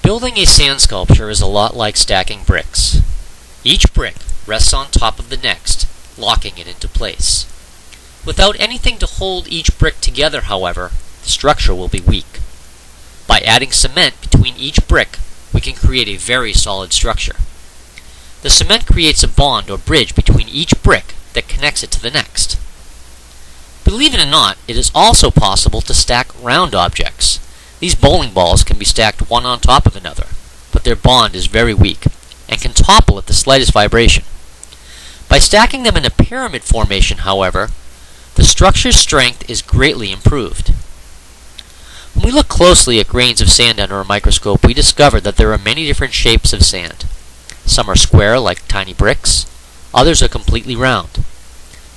Building a sand sculpture is a lot like stacking bricks. Each brick rests on top of the next, locking it into place. Without anything to hold each brick together, however, the structure will be weak. By adding cement between each brick, we can create a very solid structure. The cement creates a bond or bridge between each brick that connects it to the next. Believe it or not, it is also possible to stack round objects. These bowling balls can be stacked one on top of another, but their bond is very weak and can topple at the slightest vibration. By stacking them in a pyramid formation, however, the structure's strength is greatly improved. When we look closely at grains of sand under a microscope, we discover that there are many different shapes of sand. Some are square like tiny bricks, others are completely round.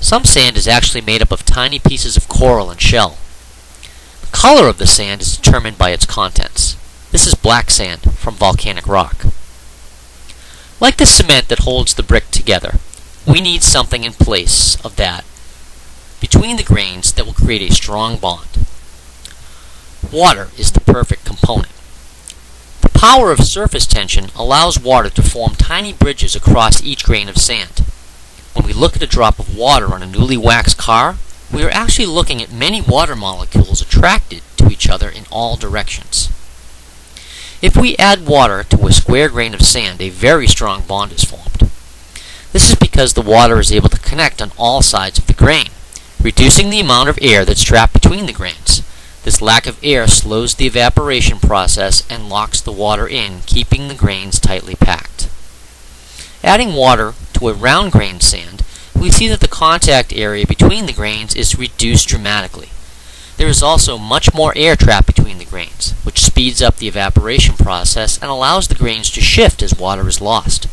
Some sand is actually made up of tiny pieces of coral and shell. The color of the sand is determined by its contents. This is black sand from volcanic rock. Like the cement that holds the brick together, we need something in place of that between the grains that will create a strong bond. Water is the perfect component. The power of surface tension allows water to form tiny bridges across each grain of sand. When we look at a drop of water on a newly waxed car, we are actually looking at many water molecules attracted to each other in all directions. If we add water to a square grain of sand, a very strong bond is formed. This is because the water is able to connect on all sides of the grain, reducing the amount of air that's trapped between the grains. This lack of air slows the evaporation process and locks the water in, keeping the grains tightly packed. Adding water to a round grain sand, we see that the contact area between the grains is reduced dramatically. There is also much more air trapped between the grains, which speeds up the evaporation process and allows the grains to shift as water is lost.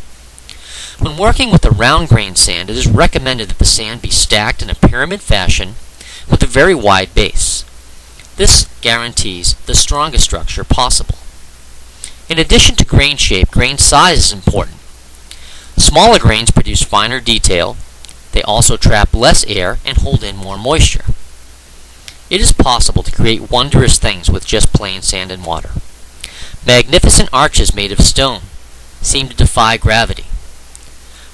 When working with a round grain sand, it is recommended that the sand be stacked in a pyramid fashion with a very wide base. This guarantees the strongest structure possible. In addition to grain shape, grain size is important. Smaller grains produce finer detail. They also trap less air and hold in more moisture. It is possible to create wondrous things with just plain sand and water. Magnificent arches made of stone seem to defy gravity.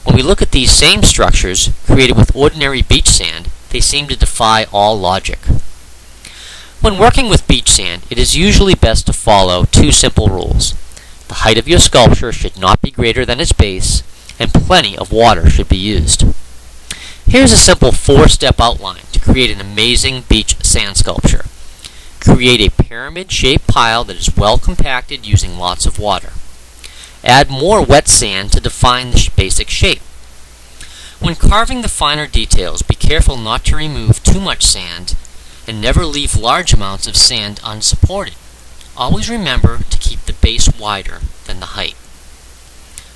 When we look at these same structures created with ordinary beach sand, they seem to defy all logic. When working with beach sand, it is usually best to follow two simple rules. The height of your sculpture should not be greater than its base, and plenty of water should be used. Here's a simple 4-step outline to create an amazing beach sand sculpture. Create a pyramid-shaped pile that is well compacted using lots of water. Add more wet sand to define the basic shape. When carving the finer details, be careful not to remove too much sand and never leave large amounts of sand unsupported. Always remember to keep the base wider than the height.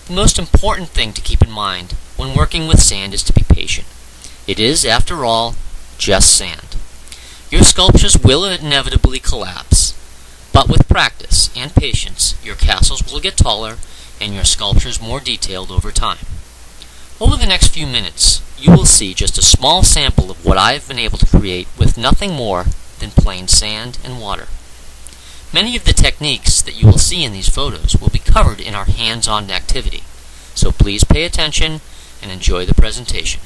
The most important thing to keep in mind when working with sand is to be patient. It is, after all, just sand. Your sculptures will inevitably collapse, but with practice and patience, your castles will get taller and your sculptures more detailed over time. Over the next few minutes, you will see just a small sample of what I have been able to create with nothing more than plain sand and water. Many of the techniques that you will see in these photos will be covered in our hands-on activity, so please pay attention and enjoy the presentation.